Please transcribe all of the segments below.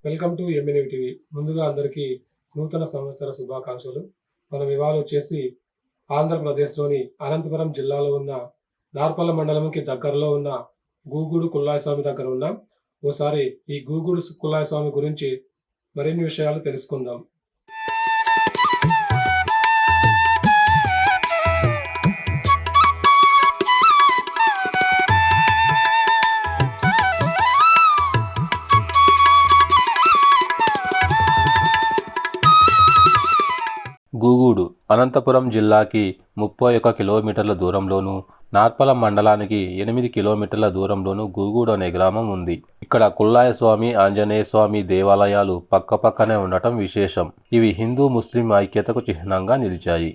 Welcome to MNV TV. ముందుగా అందరికీ నూతన సంవత్సర శుభాకాంక్షలు. మనం ఇవాళ వచ్చేసి ఆంధ్రప్రదేశ్లోని అనంతపురం జిల్లాలో ఉన్న నార్పల మండలంకి దగ్గరలో ఉన్న గూగూడు కుల్లాయ స్వామి దగ్గర ఉన్నాం. ఓసారి ఈ గూగూడు కుల్లాయ స్వామి గురించి మరిన్ని విషయాలు తెలుసుకుందాం. గూగూడు అనంతపురం జిల్లాకి 31 కిలోమీటర్ల దూరంలోను, నార్పల మండలానికి 8 కిలోమీటర్ల దూరంలోను గూగూడు అనే గ్రామం ఉంది. ఇక్కడ కుల్లాయ స్వామి, ఆంజనేయ స్వామి దేవాలయాలు పక్కపక్కనే ఉండటం విశేషం. ఇవి హిందూ ముస్లిం ఐక్యతకు చిహ్నంగా నిలిచాయి.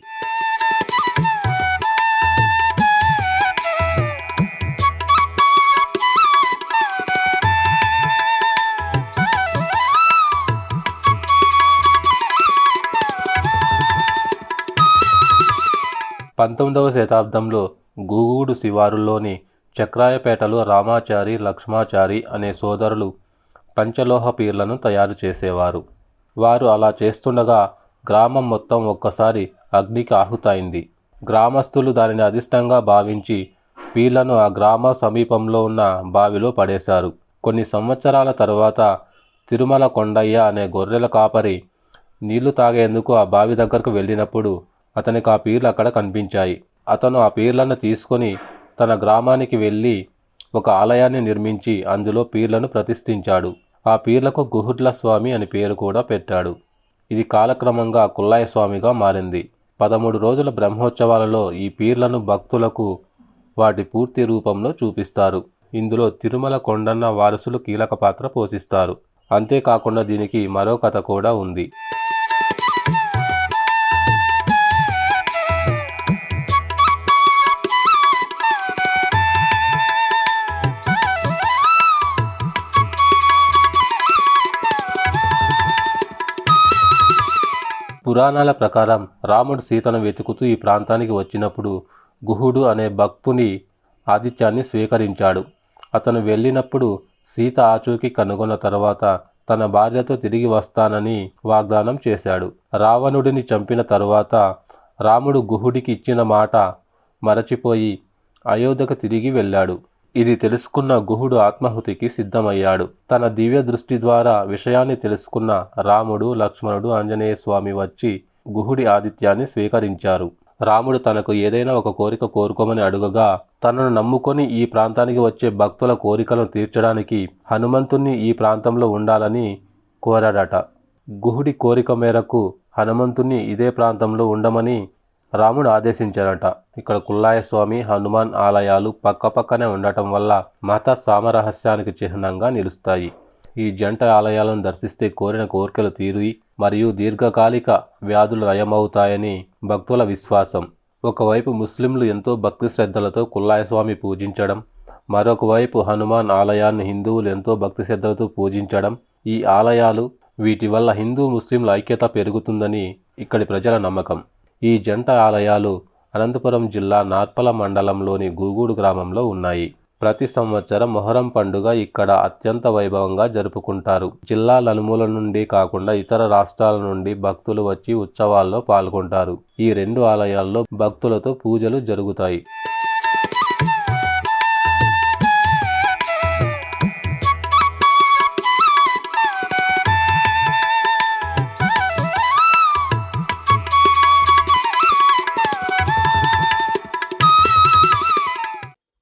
పంతొమ్మిదవ శతాబ్దంలో గూగూడు శివారులోని చక్రాయపేటలో రామాచారి, లక్ష్మాచారి అనే సోదరులు పంచలోహ పీర్లను తయారు చేసేవారు. వారు అలా చేస్తుండగా గ్రామం మొత్తం ఒక్కసారి అగ్నికి ఆహుతైంది. గ్రామస్తులు దానిని అదిష్టంగా భావించి పీర్లను ఆ గ్రామ సమీపంలో ఉన్న బావిలో పడేశారు. కొన్ని సంవత్సరాల తరువాత తిరుమల కొండయ్య అనే గొర్రెల కాపరి నీళ్లు తాగేందుకు ఆ బావి దగ్గరకు వెళ్ళినప్పుడు అతనికి ఆ పీర్లు అక్కడ కనిపించాయి. అతను ఆ పీర్లను తీసుకొని తన గ్రామానికి వెళ్ళి ఒక ఆలయాన్ని నిర్మించి అందులో పీర్లను ప్రతిష్ఠించాడు. ఆ పీర్లకు గుహుడ్ల స్వామి అని పేరు కూడా పెట్టాడు. ఇది కాలక్రమంగా కుల్లాయ స్వామిగా మారింది. 13 రోజుల బ్రహ్మోత్సవాలలో ఈ పీర్లను భక్తులకు వాటి పూర్తి రూపంలో చూపిస్తారు. ఇందులో తిరుమల కొండన్న వారసులు కీలక పాత్ర పోషిస్తారు. అంతేకాకుండా దీనికి మరో కథ కూడా ఉంది. పురాణాల ప్రకారం రాముడు సీతను వెతుకుతూ ఈ ప్రాంతానికి వచ్చినప్పుడు గుహుడు అనే భక్తుని ఆతిథ్యాన్ని స్వీకరించాడు. అతను వెళ్ళినప్పుడు సీత ఆచూకీ కనుగొన్న తర్వాత తన భార్యతో తిరిగి వస్తానని వాగ్దానం చేశాడు. రావణుడిని చంపిన తరువాత రాముడు గుహుడికి ఇచ్చిన మాట మరచిపోయి అయోధ్యకు తిరిగి వెళ్ళాడు. ఇది తెలుసుకున్న గుహుడు ఆత్మాహుతికి సిద్ధమయ్యాడు. తన దివ్య దృష్టి ద్వారా విషయాన్ని తెలుసుకున్న రాముడు, లక్ష్మణుడు, ఆంజనేయ స్వామి వచ్చి గుహుడి ఆతిథ్యాన్ని స్వీకరించారు. రాముడు తనకు ఏదైనా ఒక కోరిక కోరుకోమని అడుగగా తనను నమ్ముకొని ఈ ప్రాంతానికి వచ్చే భక్తుల కోరికలను తీర్చడానికి హనుమంతుణ్ణి ఈ ప్రాంతంలో ఉండాలని కోరాడట. గుహుడి కోరిక మేరకు హనుమంతుణ్ణి ఇదే ప్రాంతంలో ఉండమని రాముడు ఆదేశించాడట. ఇక్కడ కుల్లాయ స్వామి, హనుమాన్ ఆలయాలు పక్కపక్కనే ఉండటం వల్ల మత సామరస్యానికి చిహ్నంగా నిలుస్తాయి. ఈ జంట ఆలయాలను దర్శిస్తే కోరిన కోరికలు తీరి మరియు దీర్ఘకాలిక వ్యాధులు నయమవుతాయని భక్తుల విశ్వాసం. ఒకవైపు ముస్లింలు ఎంతో భక్తి శ్రద్ధలతో కుల్లాయ స్వామి పూజించడం, మరొక వైపు హనుమాన్ ఆలయాన్ని హిందువులు ఎంతో భక్తి శ్రద్ధలతో పూజించడం. ఈ ఆలయాలు వీటి వల్ల హిందూ ముస్లింల ఐక్యత పెరుగుతుందని ఇక్కడి ప్రజల నమ్మకం. ఈ జంట ఆలయాలు అనంతపురం జిల్లా నార్పల మండలంలోని గూగూడు గ్రామంలో ఉన్నాయి. ప్రతి సంవత్సరం మొహరం పండుగ ఇక్కడ అత్యంత వైభవంగా జరుపుకుంటారు. జిల్లా నలుమూల నుండి కాకుండా ఇతర రాష్ట్రాల నుండి భక్తులు వచ్చి ఉత్సవాల్లో పాల్గొంటారు. ఈ 2 ఆలయాల్లో భక్తులతో పూజలు జరుగుతాయి.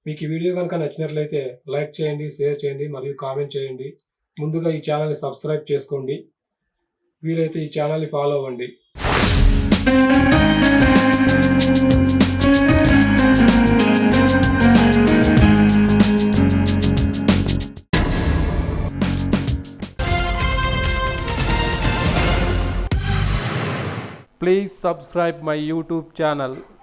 మీకు ఈ వీడియో కనుక నచ్చినట్లయితే లైక్ చేయండి, షేర్ చేయండి మరియు కామెంట్ చేయండి. ముందుగా ఈ ఛానల్ని సబ్స్క్రైబ్ చేసుకోండి. వీలైతే ఈ ఛానల్ని ఫాలో అవ్వండి. Please subscribe my YouTube channel.